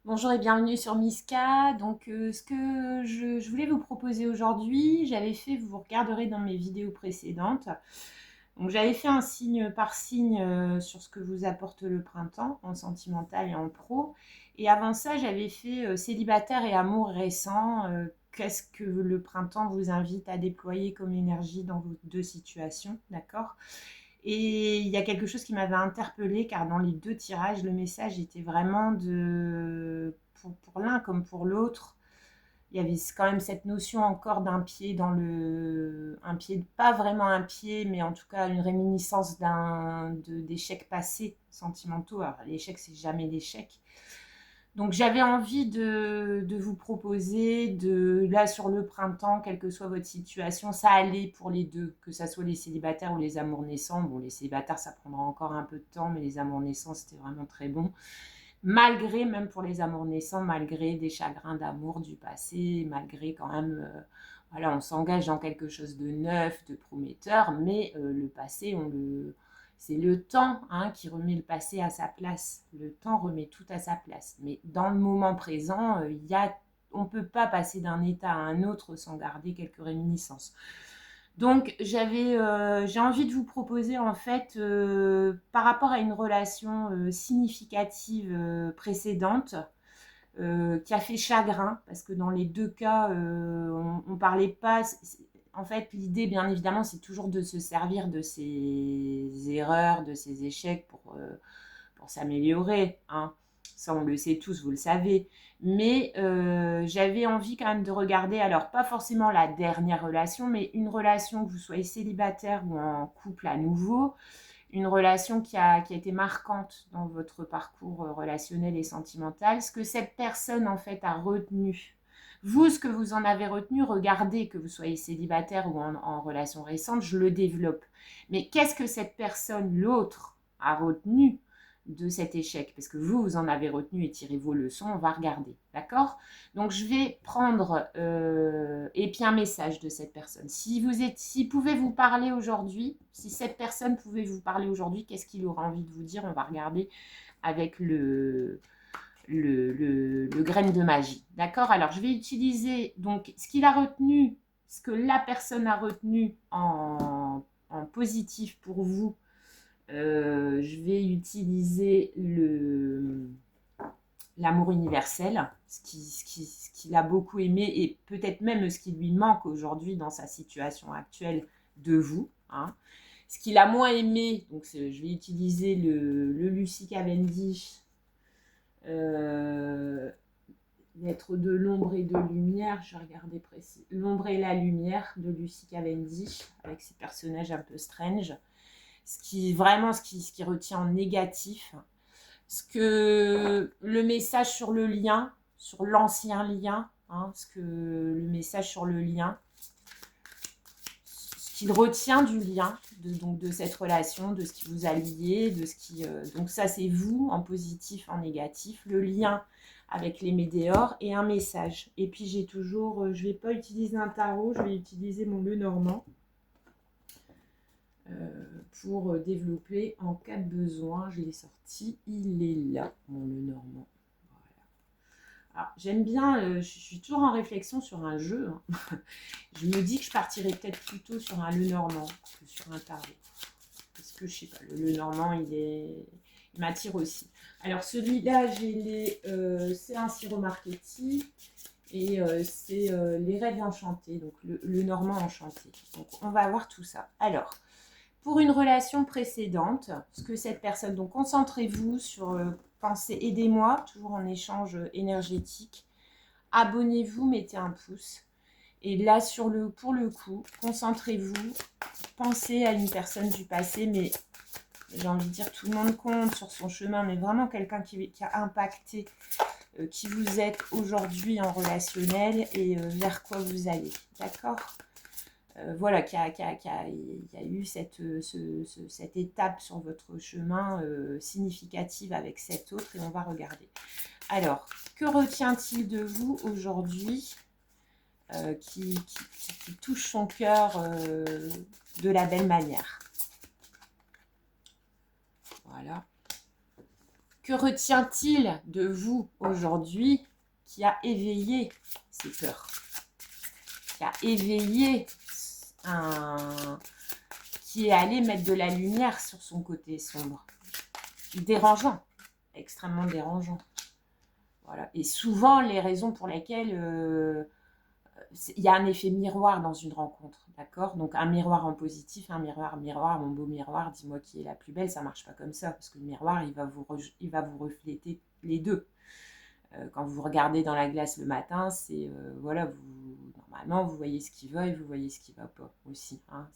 Bonjour et bienvenue sur Miska. Donc, ce que je voulais vous proposer aujourd'hui, j'avais fait, vous regarderez dans mes vidéos précédentes. Donc, j'avais fait un signe par signe sur ce que vous apporte le printemps, en sentimental et en pro. Et avant ça, j'avais fait célibataire et amour récent. Qu'est-ce que le printemps vous invite à déployer comme énergie dans vos deux situations, d'accord? Et il y a quelque chose qui m'avait interpellée, car dans les deux tirages, le message était vraiment pour l'un comme pour l'autre, il y avait quand même cette notion encore d'un pied dans le... Un pied, pas vraiment un pied, mais en tout cas une réminiscence d'échecs passés sentimentaux. Alors l'échec, c'est jamais l'échec. Donc j'avais envie de vous proposer, là sur le printemps, quelle que soit votre situation, ça allait pour les deux, que ça soit les célibataires ou les amours naissants. Bon, les célibataires, ça prendra encore un peu de temps, mais les amours naissants, c'était vraiment très bon. Malgré, même pour les amours naissants, malgré des chagrins d'amour du passé, malgré quand même, voilà, on s'engage dans quelque chose de neuf, de prometteur, mais le passé, c'est le temps qui remet le passé à sa place. Le temps remet tout à sa place. Mais dans le moment présent, on ne peut pas passer d'un état à un autre sans garder quelques réminiscences. Donc j'ai envie de vous proposer en fait, par rapport à une relation significative précédente, qui a fait chagrin, parce que dans les deux cas, on parlait pas. En fait, l'idée, bien évidemment, c'est toujours de se servir de ses erreurs, de ses échecs pour s'améliorer. Hein. Ça, on le sait tous, vous le savez. Mais j'avais envie quand même de regarder, alors pas forcément la dernière relation, mais une relation, que vous soyez célibataire ou en couple à nouveau, une relation qui a été marquante dans votre parcours relationnel et sentimental, ce que cette personne en fait a retenu. Vous, ce que vous en avez retenu, regardez, que vous soyez célibataire ou en relation récente, je le développe. Mais qu'est-ce que cette personne, l'autre, a retenu de cet échec? Parce que vous en avez retenu et tirez vos leçons, on va regarder. D'accord? Donc, je vais prendre et puis un message de cette personne. S'il pouvait vous parler aujourd'hui, si cette personne pouvait vous parler aujourd'hui, qu'est-ce qu'il aura envie de vous dire? On va regarder avec le graine de magie. D'accord? Alors, je vais utiliser donc ce qu'il a retenu, ce que la personne a retenu en positif pour vous. Je vais utiliser l'amour universel, ce qu'il a beaucoup aimé et peut-être même ce qui lui manque aujourd'hui dans sa situation actuelle de vous. Hein. Ce qu'il a moins aimé, donc je vais utiliser le Lucy Cavendish, l'être de l'ombre et de lumière, je vais regarder précis, l'ombre et la lumière de Lucy Cavendish, avec ses personnages un peu strange. Ce qui retient en négatif, le message sur le lien, sur l'ancien lien, le message sur le lien, ce qu'il retient du lien, donc de cette relation, de ce qui vous a lié, donc ça c'est vous en positif, en négatif, le lien avec les météores et un message. Et puis j'ai toujours, je vais pas utiliser un tarot, je vais utiliser mon Lenormand. Pour développer en cas de besoin. Je l'ai sorti, il est là, mon Lenormand. Voilà. Alors, j'aime bien, je suis toujours en réflexion sur un jeu. Hein. Je me dis que je partirais peut-être plutôt sur un Lenormand que sur un tarot. Parce que je sais pas, le Lenormand, il m'attire aussi. Alors, celui-là, c'est un sirop marketing. Et c'est les rêves enchantés, donc le Normand enchanté. Donc, on va voir tout ça. Alors, pour une relation précédente, ce que cette personne, donc concentrez-vous sur, pensez, aidez-moi, toujours en échange énergétique, abonnez-vous, mettez un pouce, et là pour le coup, concentrez-vous, pensez à une personne du passé, mais j'ai envie de dire tout le monde compte sur son chemin, mais vraiment quelqu'un qui a impacté qui vous êtes aujourd'hui en relationnel et vers quoi vous allez, d'accord? Voilà, il y a eu cette étape sur votre chemin significative avec cette autre et on va regarder. Alors, que retient-il de vous aujourd'hui qui touche son cœur de la belle manière? Voilà. Que retient-il de vous aujourd'hui qui a éveillé ces peurs, qui a éveillé qui est allé mettre de la lumière sur son côté sombre, dérangeant, extrêmement dérangeant. Voilà. Et souvent, les raisons pour lesquelles il y a un effet miroir dans une rencontre, d'accord? Donc un miroir en positif, un miroir, mon beau miroir, dis-moi qui est la plus belle, ça marche pas comme ça, parce que le miroir, il va vous refléter les deux. Quand vous regardez dans la glace le matin, c'est voilà, normalement vous voyez ce qui va et vous voyez ce qui va pas aussi. Hein,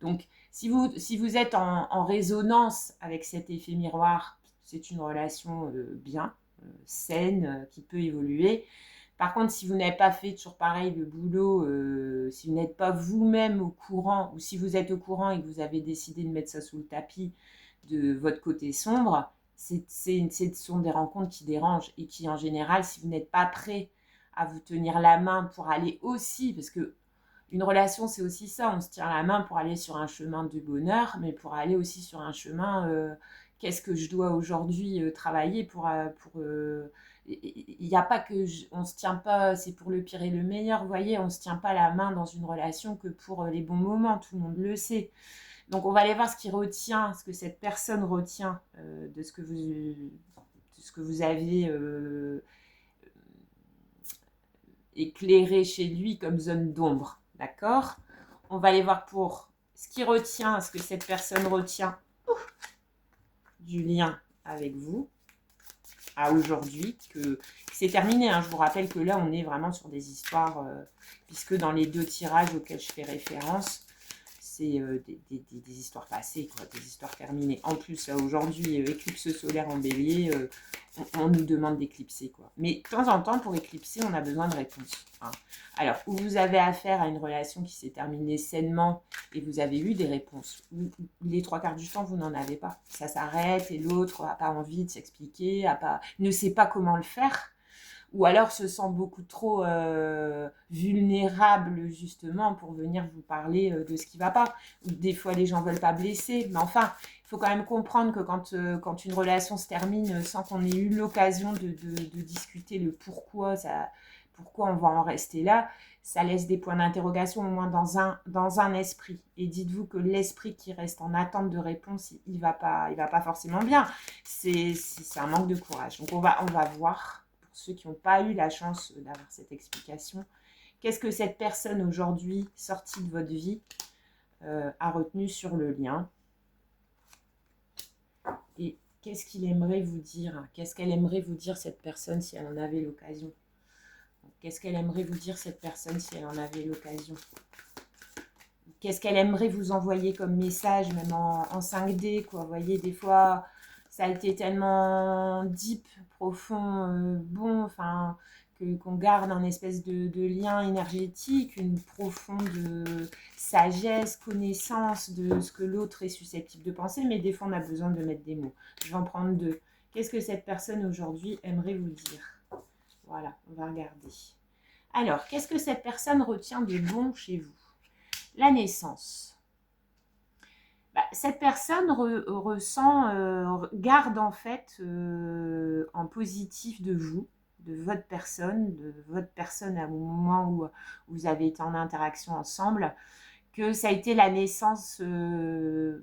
donc si vous êtes en résonance avec cet effet miroir, c'est une relation bien, saine, qui peut évoluer. Par contre, si vous n'avez pas fait toujours pareil le boulot, si vous n'êtes pas vous-même au courant, ou si vous êtes au courant et que vous avez décidé de mettre ça sous le tapis de votre côté sombre, ce sont des rencontres qui dérangent et qui, en général, si vous n'êtes pas prêt à vous tenir la main pour aller aussi, parce que une relation, c'est aussi ça, on se tient la main pour aller sur un chemin de bonheur, mais pour aller aussi sur un chemin, qu'est-ce que je dois aujourd'hui travailler pour il n'y a pas que on se tient pas, c'est pour le pire et le meilleur, vous voyez, on se tient pas la main dans une relation que pour les bons moments, tout le monde le sait. Donc on va aller voir ce qui retient, ce que cette personne retient de ce que vous avez éclairé chez lui comme zone d'ombre, d'accord? On va aller voir pour ce qui retient, ce que cette personne retient du lien avec vous à aujourd'hui, que c'est terminé. Hein. Je vous rappelle que là, on est vraiment sur des histoires, puisque dans les 2 tirages auxquels je fais référence, c'est des histoires passées, quoi, des histoires terminées. En plus, là, aujourd'hui, éclipse solaire en bélier, on nous demande d'éclipser, quoi. Mais de temps en temps, pour éclipser, on a besoin de réponses. Hein. Alors, où vous avez affaire à une relation qui s'est terminée sainement et vous avez eu des réponses, les 3/4 du temps, vous n'en avez pas. Ça s'arrête et l'autre n'a pas envie de s'expliquer, ne sait pas comment le faire. Ou alors se sent beaucoup trop vulnérable justement pour venir vous parler de ce qui ne va pas. Des fois, les gens ne veulent pas blesser, mais enfin, il faut quand même comprendre que quand une relation se termine sans qu'on ait eu l'occasion de discuter le pourquoi on va en rester là, ça laisse des points d'interrogation au moins dans un esprit. Et dites-vous que l'esprit qui reste en attente de réponse, il va pas forcément bien. C'est un manque de courage. Donc on va voir, ceux qui n'ont pas eu la chance d'avoir cette explication, qu'est-ce que cette personne aujourd'hui, sortie de votre vie, a retenu sur le lien et qu'est-ce qu'il aimerait vous dire, qu'est-ce qu'elle aimerait vous dire cette personne si elle en avait l'occasion. Qu'est-ce qu'elle aimerait vous dire cette personne si elle en avait l'occasion. Qu'est-ce qu'elle aimerait vous envoyer comme message, même en 5D, quoi. Vous voyez, des fois, ça a été tellement deep, profond, bon, enfin, qu'on garde un espèce de lien énergétique, une profonde sagesse, connaissance de ce que l'autre est susceptible de penser, mais des fois, on a besoin de mettre des mots. Je vais en prendre 2. Qu'est-ce que cette personne aujourd'hui aimerait vous dire? Voilà, on va regarder. Alors, qu'est-ce que cette personne retient de bon chez vous? La naissance. Cette personne garde en fait en positif de vous, de votre personne au moment où vous avez été en interaction ensemble, que ça a été la naissance. Moi,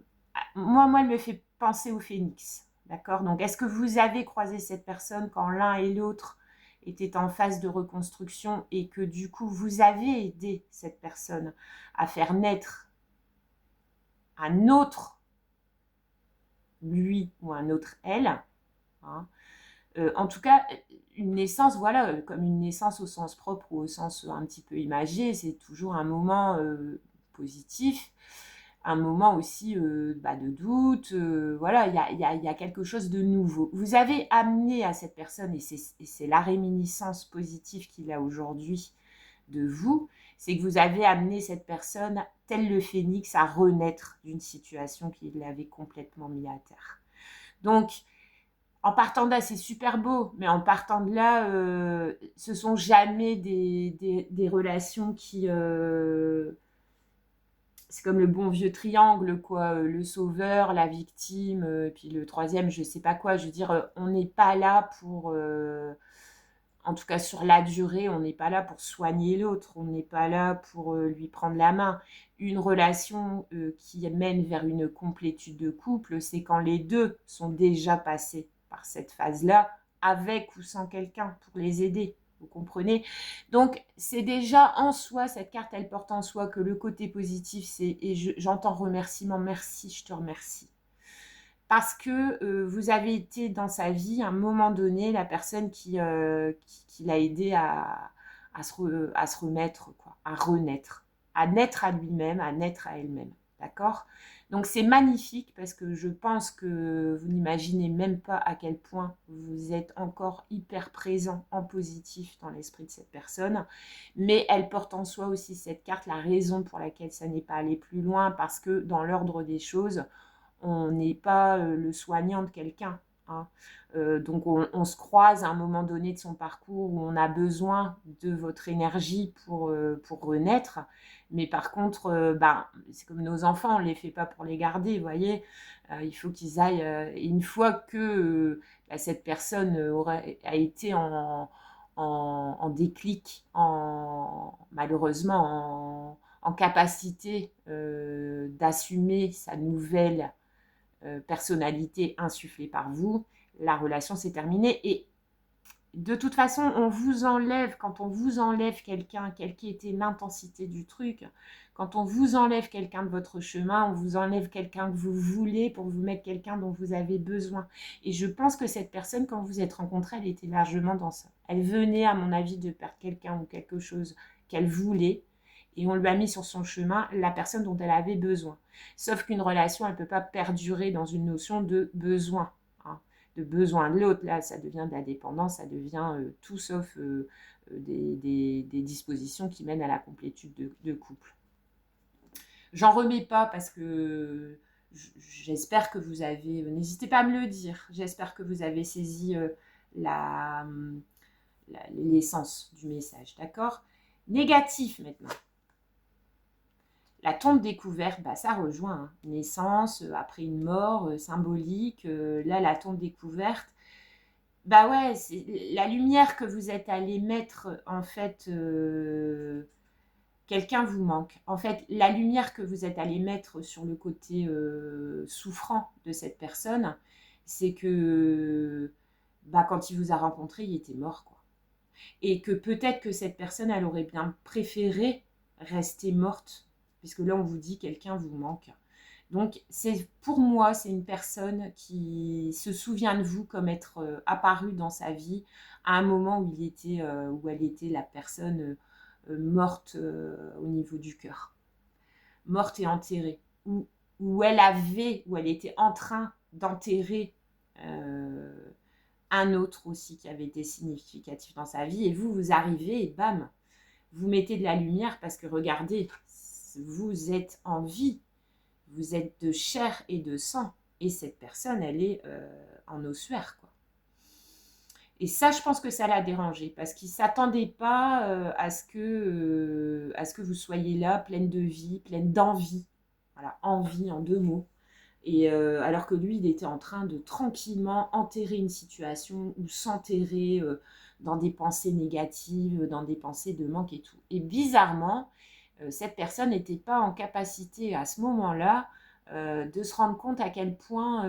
elle me fait penser au phénix, d'accord? Donc, est-ce que vous avez croisé cette personne quand l'un et l'autre étaient en phase de reconstruction et que du coup, vous avez aidé cette personne à faire naître un autre lui ou un autre elle, hein. En tout cas, une naissance, voilà, comme une naissance au sens propre ou au sens un petit peu imagé, c'est toujours un moment positif, un moment aussi de doute, voilà, il y a quelque chose de nouveau. Vous avez amené à cette personne, et c'est la réminiscence positive qu'il a aujourd'hui de vous, c'est que vous avez amené cette personne, tel le phénix, à renaître d'une situation qui l'avait complètement mis à terre. Donc, en partant de là, c'est super beau, mais en partant de là, ce sont jamais des relations qui... c'est comme le bon vieux triangle, quoi. Le sauveur, la victime, puis le troisième, je sais pas quoi. Je veux dire, on n'est pas là pour, en tout cas sur la durée, on n'est pas là pour soigner l'autre, on n'est pas là pour lui prendre la main. Une relation qui mène vers une complétude de couple, c'est quand les deux sont déjà passés par cette phase-là, avec ou sans quelqu'un pour les aider. Vous comprenez? Donc, c'est déjà en soi, cette carte, elle porte en soi que le côté positif, c'est, et j'entends remerciement, merci, je te remercie. Parce que vous avez été dans sa vie, à un moment donné, la personne qui l'a aidé à se remettre, quoi, à renaître, à naître à lui-même, à naître à elle-même. D'accord? Donc c'est magnifique parce que je pense que vous n'imaginez même pas à quel point vous êtes encore hyper présent en positif dans l'esprit de cette personne. Mais elle porte en soi aussi cette carte, la raison pour laquelle ça n'est pas allé plus loin, parce que dans l'ordre des choses, on n'est pas le soignant de quelqu'un. Hein. Donc on se croise à un moment donné de son parcours où on a besoin de votre énergie pour renaître. Mais par contre, c'est comme nos enfants, on ne les fait pas pour les garder, vous voyez. Il faut qu'ils aillent. Et une fois que cette personne a été en déclic, malheureusement en capacité d'assumer sa nouvelle personnalité insufflée par vous, la relation s'est terminée. Et de toute façon, on vous enlève, quand on vous enlève quelqu'un, quelle qui était l'intensité du truc, quand on vous enlève quelqu'un de votre chemin, on vous enlève quelqu'un que vous voulez pour vous mettre quelqu'un dont vous avez besoin. Et je pense que cette personne, quand vous êtes rencontrés, elle était largement dans ça. Elle venait, à mon avis, de perdre quelqu'un ou quelque chose qu'elle voulait, et on lui a mis sur son chemin la personne dont elle avait besoin. Sauf qu'une relation, elle ne peut pas perdurer dans une notion de besoin. Hein, de besoin de l'autre. Là, ça devient de la dépendance, ça devient tout sauf des dispositions qui mènent à la complétude de couple. J'en remets pas parce que j'espère que vous avez... N'hésitez pas à me le dire. J'espère que vous avez saisi l'essence du message. D'accord? Négatif maintenant. La tombe découverte, ça rejoint. Hein. Naissance, après une mort symbolique. Là, la tombe découverte. Ouais, c'est la lumière que vous êtes allé mettre, en fait, quelqu'un vous manque. En fait, la lumière que vous êtes allé mettre sur le côté souffrant de cette personne, c'est que quand il vous a rencontré, il était mort, quoi. Et que peut-être que cette personne, elle aurait bien préféré rester morte, puisque là, on vous dit quelqu'un vous manque. Donc, pour moi, c'est une personne qui se souvient de vous comme être apparue dans sa vie à un moment où où elle était la personne morte au niveau du cœur, morte et enterrée, où elle était en train d'enterrer un autre aussi qui avait été significatif dans sa vie, et vous arrivez et bam, vous mettez de la lumière parce que regardez, vous êtes en vie, vous êtes de chair et de sang, et cette personne, elle est en ossuaire, quoi. Et ça, je pense que ça l'a dérangé, parce qu'il ne s'attendait pas à ce que vous soyez là, pleine de vie, pleine d'envie. Voilà, envie en 2 mots. Et alors que lui, il était en train de tranquillement enterrer une situation ou s'enterrer dans des pensées négatives, dans des pensées de manque et tout. Et bizarrement, cette personne n'était pas en capacité à ce moment-là de se rendre compte à quel point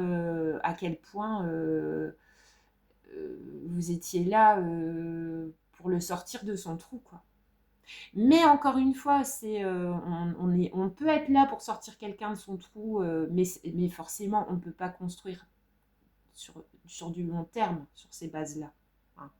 vous étiez là pour le sortir de son trou, quoi. Mais encore une fois, on peut être là pour sortir quelqu'un de son trou, mais forcément, on ne peut pas construire sur du long terme, sur ces bases-là. Hein.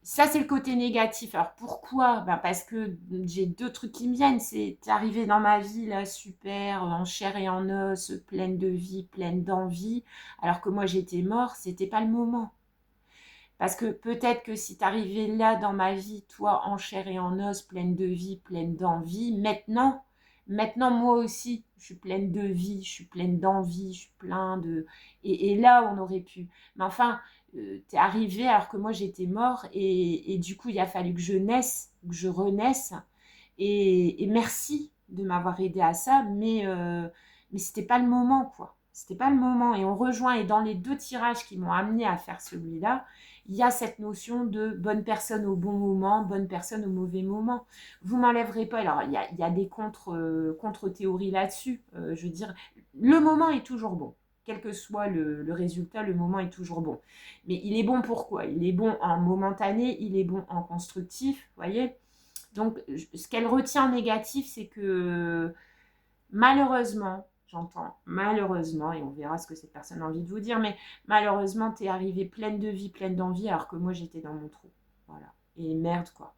Ça, c'est le côté négatif. Alors, pourquoi? Parce que j'ai 2 trucs qui me viennent. C'est arrivé dans ma vie, là, super, en chair et en os, pleine de vie, pleine d'envie. Alors que moi, j'étais mort, c'était pas le moment. Parce que peut-être que si t'arrivais là dans ma vie, toi, en chair et en os, pleine de vie, pleine d'envie, maintenant, moi aussi, je suis pleine de vie, je suis pleine d'envie, je suis plein de... Et là, on aurait pu. Mais enfin, t'es arrivé alors que moi, j'étais mort, et du coup, il a fallu que je naisse, que je renaisse. Et merci. de m'avoir aidé à ça, mais c'était pas le moment, quoi. C'était pas le moment. Et on rejoint, et dans les 2 tirages qui m'ont amené à faire celui-là, il y a cette notion de bonne personne au bon moment, bonne personne au mauvais moment. Vous m'enlèverez pas. Alors, il y a des contre-théories là-dessus. Je veux dire, le moment est toujours bon. Quel que soit le résultat, le moment est toujours bon. Mais il est bon pourquoi? Il est bon en momentané, il est bon en constructif, vous voyez? Donc, ce qu'elle retient en négatif, c'est que malheureusement, j'entends malheureusement, et on verra ce que cette personne a envie de vous dire, mais malheureusement, tu es arrivée pleine de vie, pleine d'envie, alors que moi, j'étais dans mon trou. Voilà. Et merde, quoi.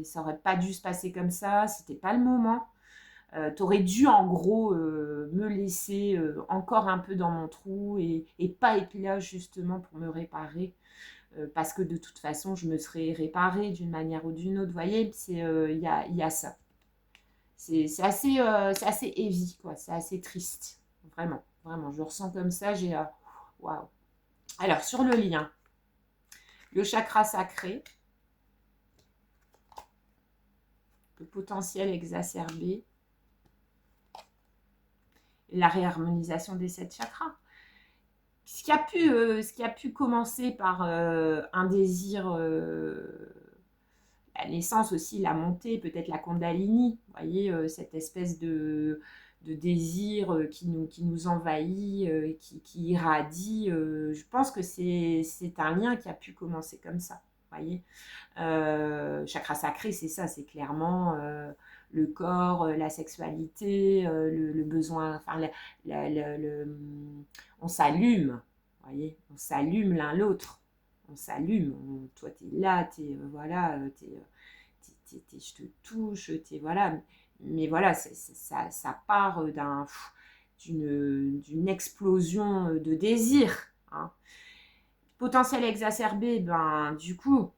Ça aurait pas dû se passer comme ça, c'était pas le moment. T'aurais dû en gros me laisser encore un peu dans mon trou et pas être là justement pour me réparer parce que de toute façon je me serais réparée d'une manière ou d'une autre. Vous voyez, y a ça. C'est assez heavy, quoi. C'est assez triste. Vraiment, vraiment. Je le ressens comme ça. Waouh. Alors, sur le lien, le chakra sacré, le potentiel exacerbé, la réharmonisation des 7 chakras. Ce qui a pu commencer par un désir, la naissance aussi, la montée, peut-être la Kundalini, vous voyez, cette espèce de désir qui nous envahit, qui irradie. Je pense que c'est un lien qui a pu commencer comme ça, vous voyez. Chakra sacré, c'est ça, c'est clairement le corps, la sexualité, le besoin, enfin, on s'allume, vous voyez, on s'allume l'un l'autre, on s'allume, toi t'es là, voilà, je te touche, voilà, mais voilà, ça part d'une explosion de désir, hein. Potentiel exacerbé, ben du coup,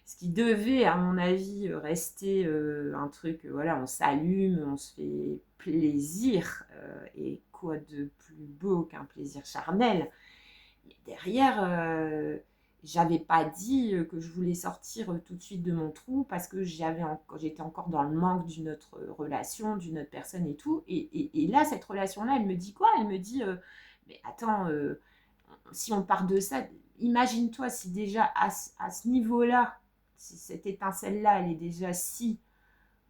ce qui devait, à mon avis, rester un truc, voilà, on s'allume, on se fait plaisir, et quoi de plus beau qu'un plaisir charnel. Mais derrière, j'avais pas dit que je voulais sortir tout de suite de mon trou parce que j'étais encore dans le manque d'une autre relation, d'une autre personne et tout. Et là, cette relation-là, elle me dit quoi? Elle me dit, mais attends, si on part de ça, imagine-toi si déjà à ce niveau-là, si cette étincelle-là, elle est déjà si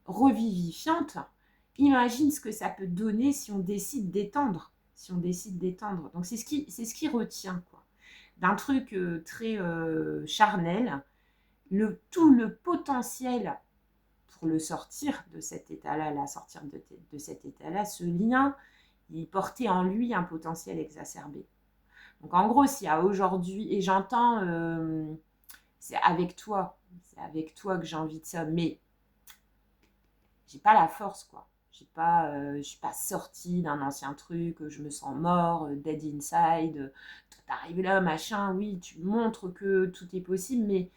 revivifiante, imagine ce que ça peut donner si on décide d'étendre. Si on décide d'étendre. Donc c'est ce qui retient, quoi. D'un truc très charnel, tout le potentiel pour le sortir de cet état-là, la sortir de cet état-là, ce lien, il portait en lui un potentiel exacerbé. Donc en gros, s'il y a aujourd'hui, et j'entends, c'est avec toi que j'ai envie de ça, mais j'ai pas la force, quoi. Je suis pas sortie d'un ancien truc, je me sens mort, dead inside, t'arrives là, machin, oui, tu montres que tout est possible, mais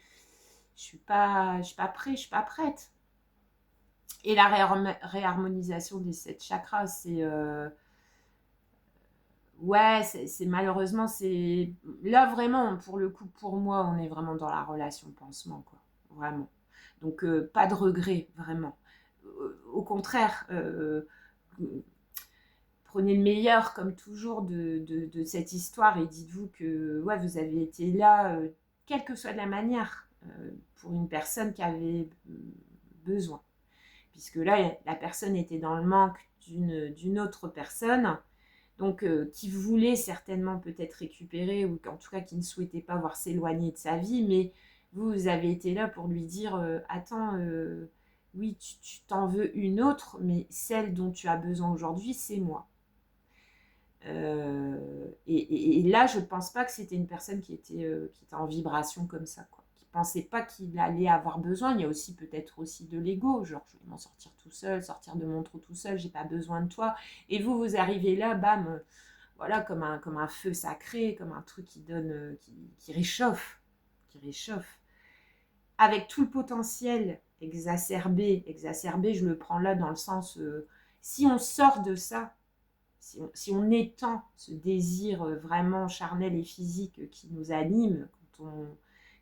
je suis pas prêt, je suis pas prête. Et la réharmonisation des 7 chakras, ouais, c'est malheureusement, c'est là vraiment, pour le coup, pour moi, on est vraiment dans la relation pansement, quoi, vraiment. Donc pas de regret, vraiment. Au contraire, prenez le meilleur, comme toujours, de cette histoire et dites-vous que ouais, vous avez été là, quelle que soit la manière, pour une personne qui avait besoin. Puisque là, la personne était dans le manque d'une autre personne, donc qui voulait certainement peut-être récupérer, ou en tout cas qui ne souhaitait pas voir s'éloigner de sa vie, mais vous avez été là pour lui dire attends, oui, tu t'en veux une autre, mais celle dont tu as besoin aujourd'hui, c'est moi. Et là, je ne pense pas que c'était une personne qui était en vibration comme ça, quoi. Qui ne pensait pas qu'il allait avoir besoin. Il y a aussi peut-être aussi de l'ego, genre je vais m'en sortir tout seul, sortir de mon trou tout seul, j'ai pas besoin de toi. Et vous arrivez là, bam, voilà, comme un feu sacré, comme un truc qui donne, qui réchauffe, avec tout le potentiel exacerbé, je le prends là dans le sens, si on sort de ça, si on étend ce désir vraiment charnel et physique qui nous anime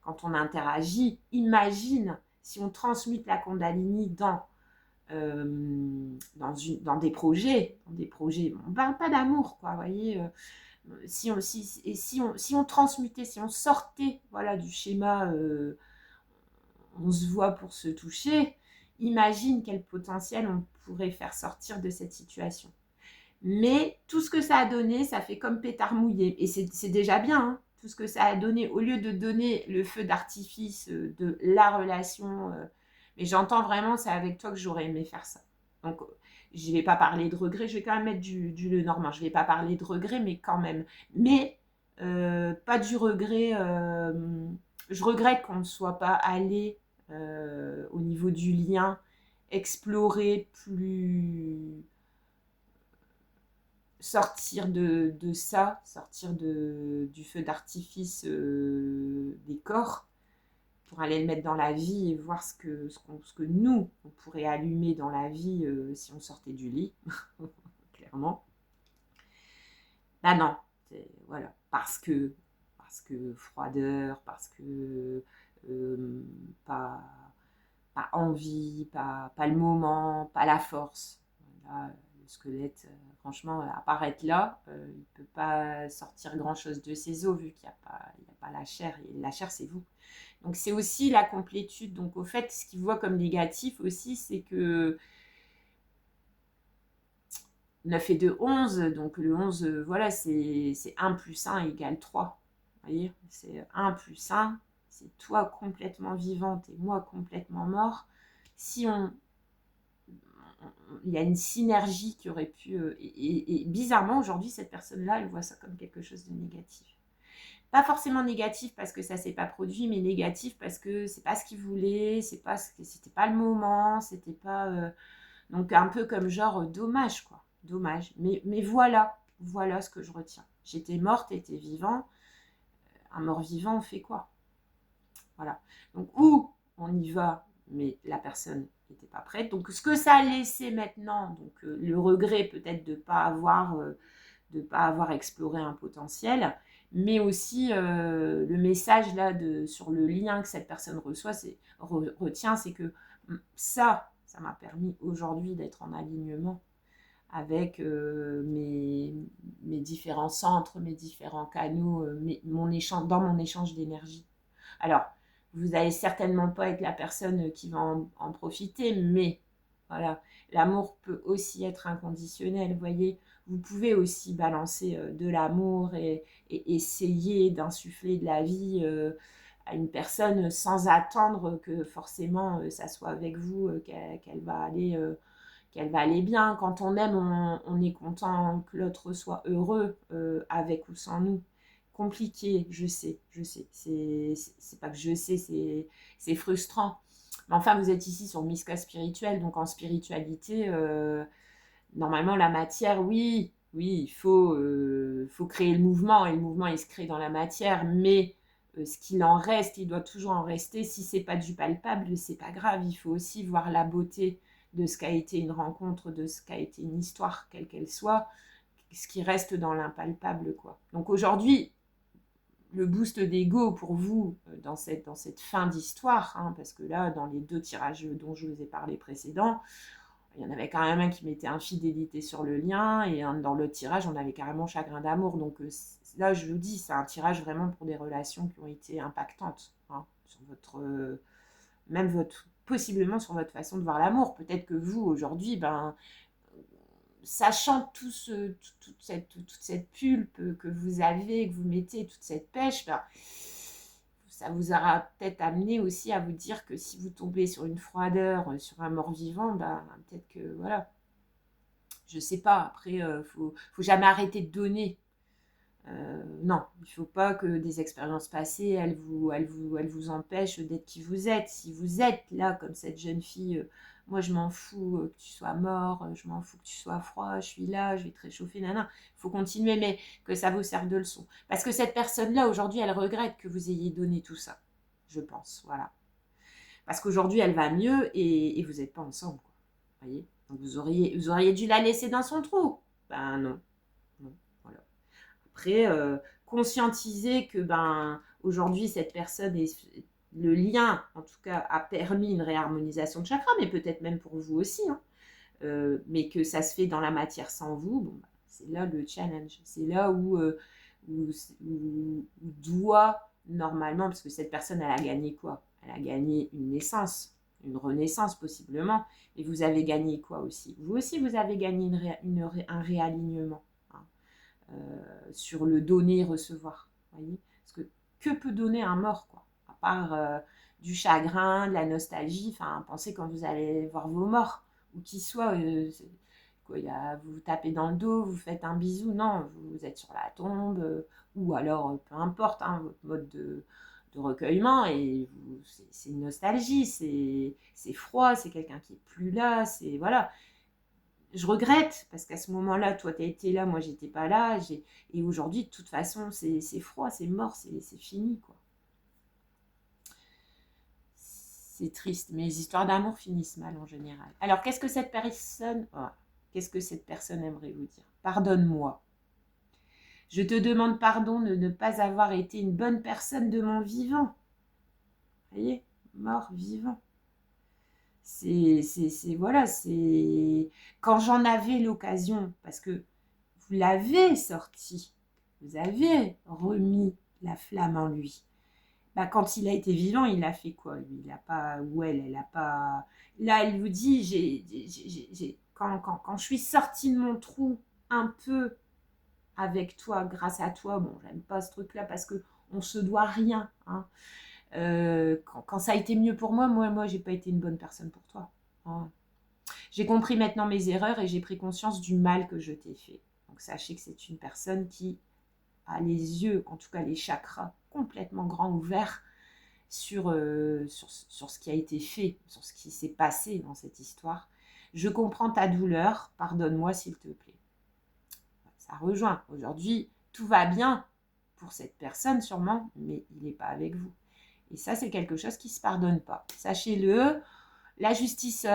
quand on interagit, imagine si on transmute la Kundalini dans dans des projets. On ne parle pas d'amour, quoi, vous voyez. Si on transmutait, si on sortait, voilà, du schéma on se voit pour se toucher, imagine quel potentiel on pourrait faire sortir de cette situation. Mais tout ce que ça a donné, ça fait comme pétard mouillé. Et c'est déjà bien, hein, tout ce que ça a donné. Au lieu de donner le feu d'artifice de la relation, mais j'entends vraiment, c'est avec toi que j'aurais aimé faire ça. Donc, je ne vais pas parler de regret, je vais quand même mettre du Lenormand. Je ne vais pas parler de regret, mais quand même. Mais pas du regret. Je regrette qu'on ne soit pas allé au niveau du lien, explorer plus sortir de ça, sortir du feu d'artifice des corps pour aller le mettre dans la vie et voir ce que nous, on pourrait allumer dans la vie si on sortait du lit, clairement. Là, non, voilà, parce que froideur, parce que pas, pas envie, pas le moment, pas la force. Là, le squelette, franchement, apparaître là, il ne peut pas sortir grand-chose de ses os vu qu'il n'y a pas la chair. Et la chair, c'est vous. Donc, c'est aussi la complétude. Donc, au fait, ce qu'il voit comme négatif aussi, c'est que 9 et 2, 11. Donc, le 11, voilà, c'est 1 plus 1 égale 3. Vous voyez, c'est 1 plus 1. C'est toi complètement vivante et moi complètement mort. Si il y a une synergie qui aurait pu... et bizarrement, aujourd'hui, cette personne-là, elle voit ça comme quelque chose de négatif. Pas forcément négatif parce que ça ne s'est pas produit, mais négatif parce que c'est pas ce qu'il voulait, c'était pas le moment, c'était pas... donc un peu comme genre, dommage, quoi. Dommage. Mais voilà ce que je retiens. J'étais morte, t'étais vivant. Un mort-vivant, on fait quoi? Voilà. Donc, ou on y va, mais la personne n'était pas prête. Donc, ce que ça a laissé maintenant, donc le regret peut-être de ne pas avoir exploré un potentiel, mais aussi le message là sur le lien que cette personne retient, c'est que ça m'a permis aujourd'hui d'être en alignement avec mes différents centres, mes différents canaux, dans mon échange d'énergie. Alors, vous n'allez certainement pas être la personne qui va en profiter, mais voilà, l'amour peut aussi être inconditionnel, vous voyez. Vous pouvez aussi balancer de l'amour et essayer d'insuffler de la vie à une personne sans attendre que forcément ça soit avec vous qu'elle va aller bien. Quand on aime, on est content que l'autre soit heureux avec ou sans nous. Compliqué, je sais. C'est pas que je sais, c'est frustrant. Mais enfin, vous êtes ici sur Miska spirituel, donc en spiritualité, normalement, la matière, oui, il faut créer le mouvement, et le mouvement, il se crée dans la matière, mais ce qu'il en reste, il doit toujours en rester. Si c'est pas du palpable, c'est pas grave. Il faut aussi voir la beauté de ce qu'a été une rencontre, de ce qu'a été une histoire, quelle qu'elle soit, ce qui reste dans l'impalpable, quoi. Donc aujourd'hui, le boost d'ego pour vous dans cette fin d'histoire, hein, parce que là, dans les 2 tirages dont je vous ai parlé précédents, il y en avait quand même un qui mettait infidélité sur le lien, et dans l'autre tirage, on avait carrément chagrin d'amour. Donc là, je vous dis, c'est un tirage vraiment pour des relations qui ont été impactantes, hein, sur possiblement sur votre façon de voir l'amour. Peut-être que vous, aujourd'hui, sachant toute cette pulpe que vous avez, que vous mettez, toute cette pêche, ça vous aura peut-être amené aussi à vous dire que si vous tombez sur une froideur, sur un mort-vivant, peut-être que, voilà, je sais pas, après, faut jamais arrêter de donner. Non, il ne faut pas que des expériences passées, elles vous empêchent d'être qui vous êtes. Si vous êtes là, comme cette jeune fille, moi je m'en fous que tu sois mort, je m'en fous que tu sois froid, je suis là, je vais te réchauffer, nana. Il faut continuer, mais que ça vous serve de leçon. Parce que cette personne-là, aujourd'hui, elle regrette que vous ayez donné tout ça, je pense, voilà. Parce qu'aujourd'hui, elle va mieux et vous n'êtes pas ensemble, quoi. Voyez. Donc vous auriez dû la laisser dans son trou. Ben non. Voilà. Après, conscientiser que aujourd'hui, cette personne est le lien, en tout cas, a permis une réharmonisation de chakra, mais peut-être même pour vous aussi, hein, mais que ça se fait dans la matière sans vous, bon, bah, c'est là le challenge. C'est là où doit, normalement, parce que cette personne, elle a gagné quoi? Elle a gagné une naissance, une renaissance possiblement, et vous avez gagné quoi aussi? Vous aussi, vous avez gagné un réalignement, hein, sur le donner-recevoir, voyez? Parce que peut donner un mort, quoi? À part du chagrin, de la nostalgie, enfin, pensez quand vous allez voir vos morts, ou qui soient, quoi, vous vous tapez dans le dos, vous faites un bisou, non, vous êtes sur la tombe, ou alors, peu importe, hein, votre mode de recueillement, et c'est une nostalgie, c'est froid, c'est quelqu'un qui est plus là, c'est, voilà. Je regrette, parce qu'à ce moment-là, toi, tu as été là, moi, j'étais pas là, et aujourd'hui, de toute façon, c'est froid, c'est mort, c'est fini, quoi. C'est triste, mais les histoires d'amour finissent mal en général. Alors, qu'est-ce que cette personne aimerait vous dire? Pardonne-moi. Je te demande pardon de ne pas avoir été une bonne personne de mon vivant. Vous voyez? Mort, vivant. Voilà, c'est quand j'en avais l'occasion, parce que vous l'avez sorti, vous avez remis la flamme en lui. Bah, quand il a été vivant, il a fait quoi, lui? Il n'a pas, ou elle n'a pas. Là, il vous dit, quand je suis sortie de mon trou un peu avec toi, grâce à toi, bon, j'aime pas ce truc-là parce que on se doit rien, hein. Quand ça a été mieux pour moi, j'ai pas été une bonne personne pour toi, hein. J'ai compris maintenant mes erreurs et j'ai pris conscience du mal que je t'ai fait. Donc sachez que c'est une personne qui a les yeux, en tout cas les chakras, complètement grands ouverts sur ce qui a été fait, sur ce qui s'est passé dans cette histoire. Je comprends ta douleur, pardonne-moi s'il te plaît. Ça rejoint. Aujourd'hui, tout va bien pour cette personne sûrement, mais il n'est pas avec vous. Et ça, c'est quelque chose qui ne se pardonne pas. Sachez-le. La justice,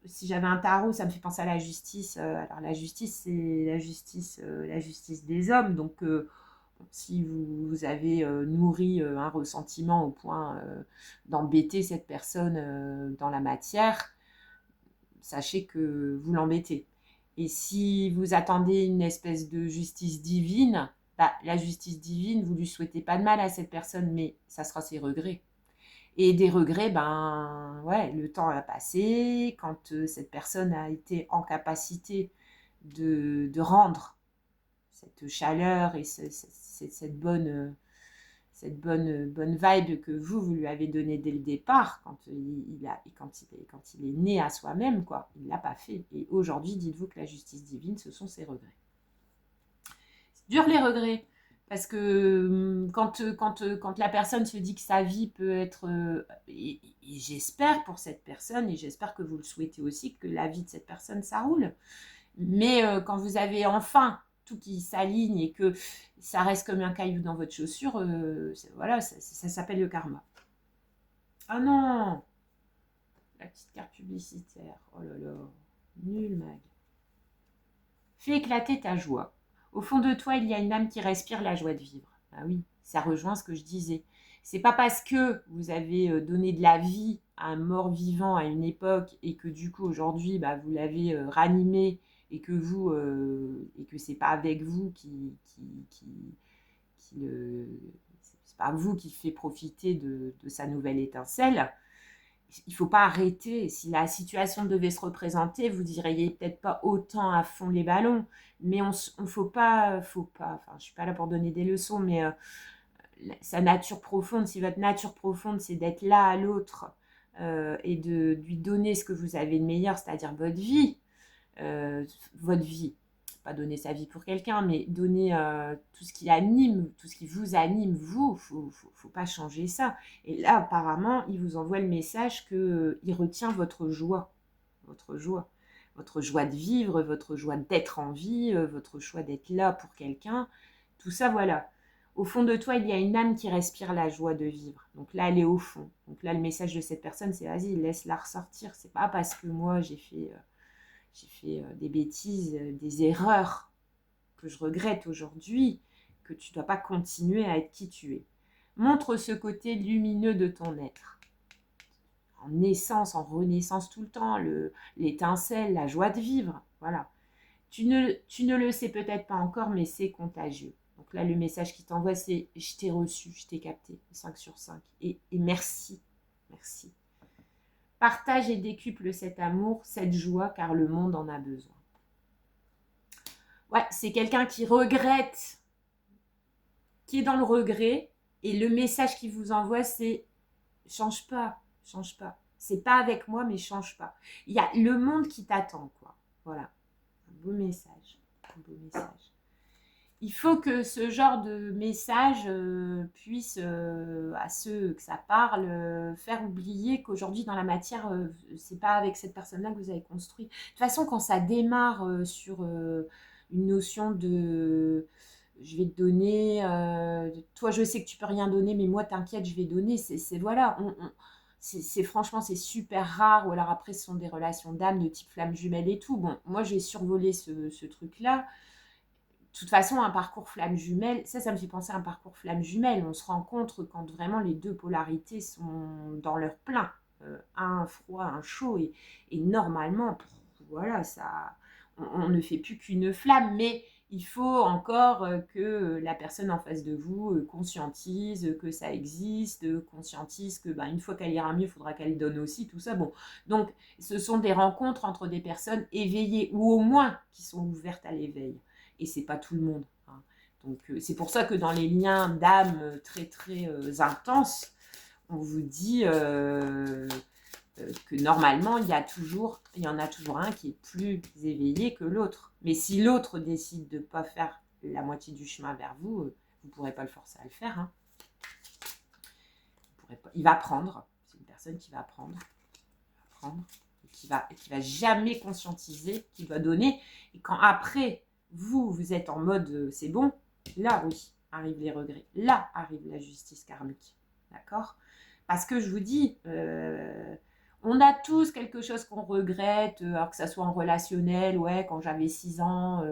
si j'avais un tarot, ça me fait penser à la justice. Alors la justice, c'est la justice des hommes. Donc si vous avez nourri un ressentiment au point d'embêter cette personne dans la matière, sachez que vous l'embêtez. Et si vous attendez une espèce de justice divine, bah, la justice divine, vous ne lui souhaitez pas de mal à cette personne, mais ça sera ses regrets. Et des regrets, ben ouais, le temps a passé, quand cette personne a été en capacité de rendre cette chaleur et cette bonne vibe que vous lui avez donnée dès le départ, quand il est né à soi-même, quoi. Il ne l'a pas fait. Et aujourd'hui, dites-vous que la justice divine, ce sont ses regrets. C'est dur les regrets, parce que quand la personne se dit que sa vie peut être... et j'espère pour cette personne, et j'espère que vous le souhaitez aussi, que la vie de cette personne, ça roule. Mais quand vous avez enfin tout qui s'aligne et que ça reste comme un caillou dans votre chaussure, voilà, ça s'appelle le karma. Ah non, la petite carte publicitaire. Oh là là, nul mag. Fais éclater ta joie. Au fond de toi, il y a une âme qui respire la joie de vivre. Ah oui, ça rejoint ce que je disais. C'est pas parce que vous avez donné de la vie à un mort vivant à une époque et que du coup aujourd'hui bah, vous l'avez ranimé et que c'est pas avec vous c'est pas vous qui fait profiter de sa nouvelle étincelle. Il ne faut pas arrêter. Si la situation devait se représenter, vous diriez peut-être pas autant à fond les ballons, mais on faut pas, enfin, je suis pas là pour donner des leçons, mais sa nature profonde, si votre nature profonde, c'est d'être là à l'autre et de lui donner ce que vous avez de meilleur, c'est-à-dire votre vie, pas donner sa vie pour quelqu'un, mais donner tout ce qui anime, tout ce qui vous anime, vous, faut pas changer ça. Et là, apparemment, il vous envoie le message qu'il retient votre joie, votre joie, votre joie de vivre, votre joie d'être en vie, votre joie d'être là pour quelqu'un. Tout ça, voilà. Au fond de toi, il y a une âme qui respire la joie de vivre. Donc là, elle est au fond. Donc là, le message de cette personne, c'est vas-y, laisse-la ressortir. C'est pas parce que moi, j'ai fait des bêtises, des erreurs que je regrette aujourd'hui, que tu ne dois pas continuer à être qui tu es. Montre ce côté lumineux de ton être. En naissance, en renaissance tout le temps, l'étincelle, la joie de vivre. Voilà. Tu ne le sais peut-être pas encore, mais c'est contagieux. Donc là, le message qui t'envoie, c'est « Je t'ai reçu, je t'ai capté, 5 sur 5. Et merci, merci. Partage et décuple cet amour, cette joie, car le monde en a besoin. » Ouais, c'est quelqu'un qui regrette, qui est dans le regret, et le message qu'il vous envoie, c'est « Change pas, change pas. C'est pas avec moi, mais change pas. » Il y a le monde qui t'attend, quoi. Voilà. Un beau message. Un beau message. Il faut que ce genre de message puisse, à ceux que ça parle, faire oublier qu'aujourd'hui, dans la matière, c'est pas avec cette personne-là que vous avez construit. De toute façon, quand ça démarre sur une notion de je vais te donner, toi je sais que tu peux rien donner, mais moi t'inquiète, je vais donner, c'est voilà, c'est franchement c'est super rare, ou alors après ce sont des relations d'âme de type flamme jumelle et tout. Bon, moi j'ai survolé ce truc-là. De toute façon, un parcours flamme jumelle, ça me fait penser à un parcours flamme jumelle. On se rencontre quand vraiment les deux polarités sont dans leur plein. Un froid, un chaud. Et normalement, voilà, ça, on ne fait plus qu'une flamme. Mais il faut encore que la personne en face de vous conscientise que ça existe, conscientise que une fois qu'elle ira mieux, il faudra qu'elle donne aussi, tout ça. Bon, donc ce sont des rencontres entre des personnes éveillées, ou au moins qui sont ouvertes à l'éveil. Et c'est pas tout le monde. Hein. Donc c'est pour ça que dans les liens d'âme très très intenses, on vous dit que normalement il y en a toujours un qui est plus éveillé que l'autre. Mais si l'autre décide de ne pas faire la moitié du chemin vers vous, vous ne pourrez pas le forcer à le faire. Hein. Il va apprendre. C'est une personne qui va apprendre. Qui va jamais conscientiser, qui va donner. Et quand après vous êtes en mode c'est bon, là oui, arrivent les regrets, là arrive la justice karmique, d'accord? Parce que je vous dis, on a tous quelque chose qu'on regrette, alors que ça soit en relationnel, ouais, quand j'avais 6 ans,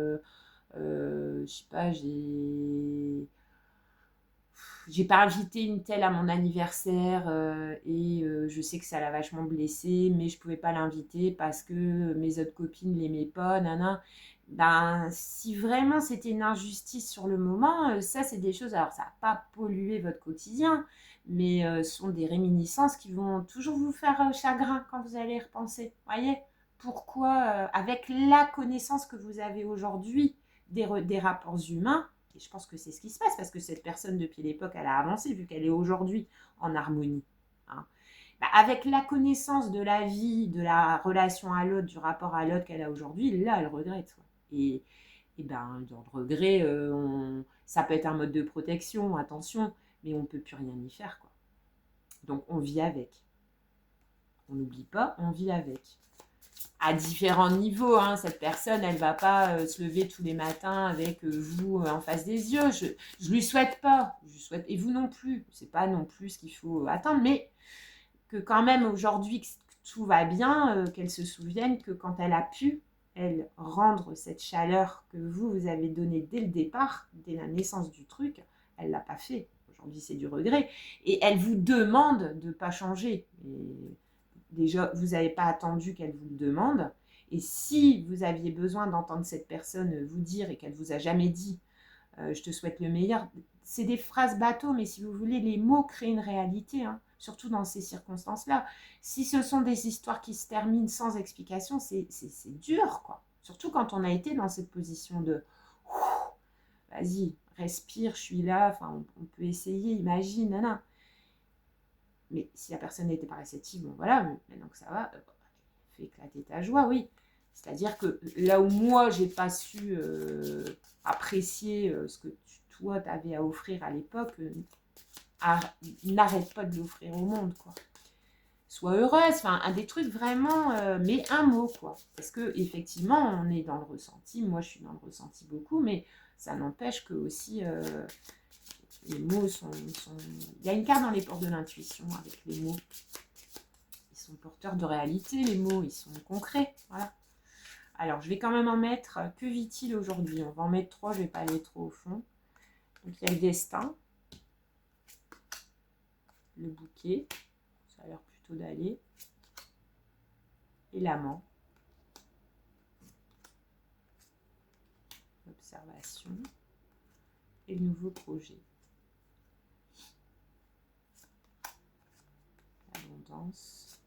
je sais pas, j'ai pas invité une telle à mon anniversaire et je sais que ça l'a vachement blessée, mais je pouvais pas l'inviter parce que mes autres copines l'aimaient pas, nana. Si vraiment c'était une injustice sur le moment, ça c'est des choses, alors ça n'a pas pollué votre quotidien, mais ce sont des réminiscences qui vont toujours vous faire chagrin quand vous allez y repenser. Voyez pourquoi, avec la connaissance que vous avez aujourd'hui des rapports humains, et je pense que c'est ce qui se passe, parce que cette personne, depuis l'époque, elle a avancé, vu qu'elle est aujourd'hui en harmonie. Hein. Avec la connaissance de la vie, de la relation à l'autre, du rapport à l'autre qu'elle a aujourd'hui, là, elle regrette. Quoi. Et dans le regret, ça peut être un mode de protection, attention, mais on ne peut plus rien y faire. Quoi. Donc, on vit avec. On n'oublie pas, on vit avec. À différents niveaux, hein. Cette personne, elle ne va pas se lever tous les matins avec vous en face des yeux. Je ne lui souhaite pas. Et vous non plus. Ce n'est pas non plus ce qu'il faut attendre, mais que quand même aujourd'hui, que tout va bien, qu'elle se souvienne que quand elle a pu, elle, rendre cette chaleur que vous avez donnée dès le départ, dès la naissance du truc, elle ne l'a pas fait. Aujourd'hui, c'est du regret. Et elle vous demande de ne pas changer. Et déjà, vous n'avez pas attendu qu'elle vous le demande. Et si vous aviez besoin d'entendre cette personne vous dire et qu'elle ne vous a jamais dit je te souhaite le meilleur, c'est des phrases bateaux, mais si vous voulez, les mots créent une réalité, hein, surtout dans ces circonstances-là. Si ce sont des histoires qui se terminent sans explication, c'est dur, quoi. Surtout quand on a été dans cette position de vas-y, respire, je suis là, enfin, on peut essayer, imagine, nanana. Mais si la personne n'était pas réceptive, bon voilà, maintenant que ça va, fais éclater ta joie, oui. C'est-à-dire que là où moi, j'ai pas su apprécier ce que toi, tu avais à offrir à l'époque, n'arrête pas de l'offrir au monde, quoi. Sois heureuse, enfin, des trucs vraiment, mais un mot, quoi. Parce que effectivement, on est dans le ressenti, moi je suis dans le ressenti beaucoup, mais ça n'empêche que aussi les mots sont... Il y a une carte dans les portes de l'intuition avec les mots. Ils sont porteurs de réalité, les mots, ils sont concrets, voilà. Alors, je vais quand même en mettre, que vit-il aujourd'hui? On va en mettre 3, je ne vais pas aller trop au fond. Donc, il y a le destin. le bouquet, ça a l'air plutôt d'aller, et l'amant, l'observation, et le nouveau projet, l'abondance,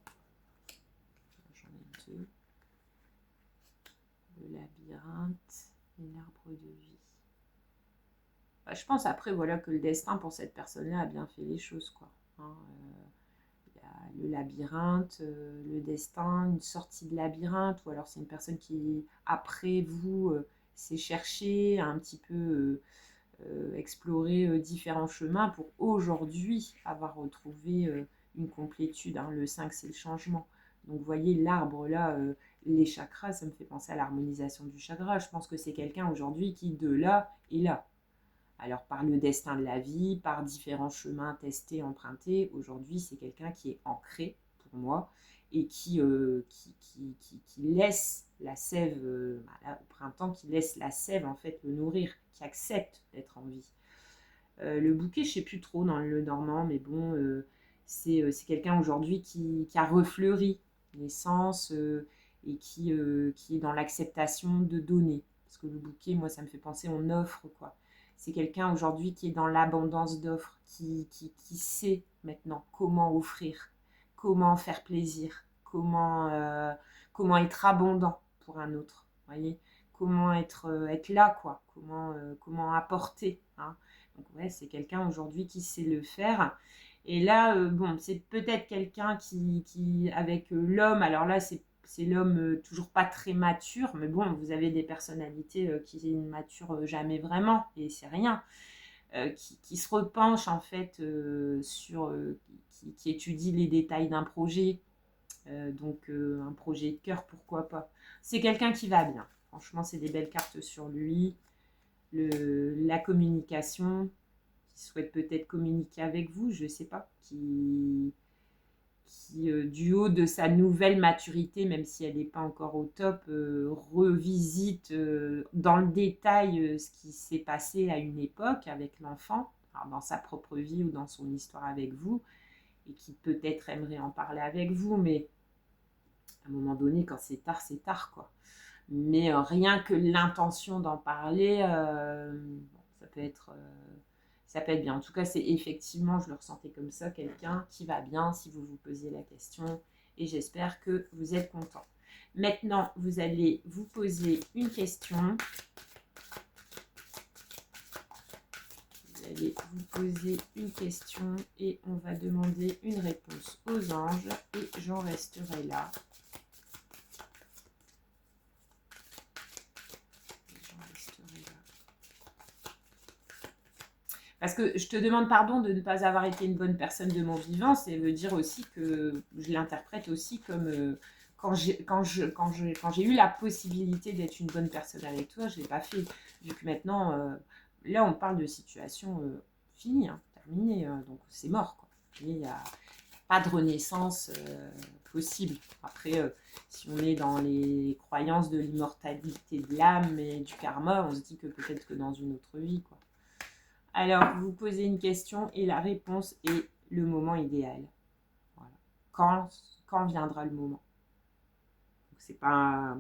j'en ai deux, le labyrinthe et l'arbre de vie. Bah, je pense après voilà que le destin pour cette personne-là a bien fait les choses, quoi. Hein, y a le labyrinthe, le destin, une sortie de labyrinthe, ou alors c'est une personne qui, après vous, s'est cherchée, a un petit peu exploré différents chemins pour aujourd'hui avoir retrouvé une complétude. Hein. Le 5, c'est le changement. Donc, vous voyez, l'arbre là, les chakras, ça me fait penser à l'harmonisation du chakra. Je pense que c'est quelqu'un aujourd'hui qui, de là, est là. Alors, par le destin de la vie, par différents chemins testés, empruntés, aujourd'hui, c'est quelqu'un qui est ancré, pour moi, et qui laisse la sève, voilà, au printemps, qui laisse la sève, en fait, le nourrir, qui accepte d'être en vie. Le bouquet, je ne sais plus trop dans le normand, mais bon, c'est quelqu'un aujourd'hui qui a refleuri l'essence et qui est dans l'acceptation de donner. Parce que le bouquet, moi, ça me fait penser, on offre, quoi. C'est quelqu'un aujourd'hui qui est dans l'abondance d'offres, qui sait maintenant comment offrir, comment faire plaisir, comment être abondant pour un autre, voyez, comment être là, quoi, comment apporter, hein. Donc ouais, c'est quelqu'un aujourd'hui qui sait le faire. Et là, bon, c'est peut-être quelqu'un qui avec l'homme, alors là, c'est l'homme toujours pas très mature, mais bon, vous avez des personnalités qui ne maturent jamais vraiment, et c'est rien, qui se repenchent en fait qui étudie les détails d'un projet, donc un projet de cœur, pourquoi pas. C'est quelqu'un qui va bien, franchement, c'est des belles cartes sur lui. La communication, qui souhaite peut-être communiquer avec vous, je ne sais pas, qui du haut de sa nouvelle maturité, même si elle n'est pas encore au top, revisite dans le détail ce qui s'est passé à une époque avec l'enfant, dans sa propre vie ou dans son histoire avec vous, et qui peut-être aimerait en parler avec vous, mais à un moment donné, quand c'est tard, quoi. Mais rien que l'intention d'en parler, ça peut être bien. En tout cas, c'est effectivement, je le ressentais comme ça, quelqu'un qui va bien si vous vous posiez la question. Et j'espère que vous êtes content. Maintenant, vous allez vous poser une question. Vous allez vous poser une question et on va demander une réponse aux anges. Et j'en resterai là. Parce que je te demande pardon de ne pas avoir été une bonne personne de mon vivant, ça veut dire aussi que je l'interprète aussi comme quand j'ai eu la possibilité d'être une bonne personne avec toi, je ne l'ai pas fait. Vu que maintenant, là on parle de situation finie, hein, terminée, donc c'est mort, quoi. Il n'y a pas de renaissance possible. Après, si on est dans les croyances de l'immortalité de l'âme et du karma, on se dit que peut-être que dans une autre vie, quoi. Alors, vous posez une question et la réponse est le moment idéal. Voilà. Quand viendra le moment? C'est pas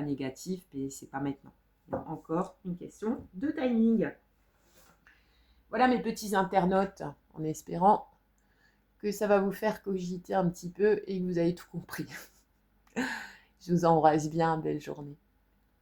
négatif, mais c'est pas maintenant. Donc, encore une question de timing. Voilà mes petits internautes, en espérant que ça va vous faire cogiter un petit peu et que vous avez tout compris. Je vous embrasse bien, belle journée.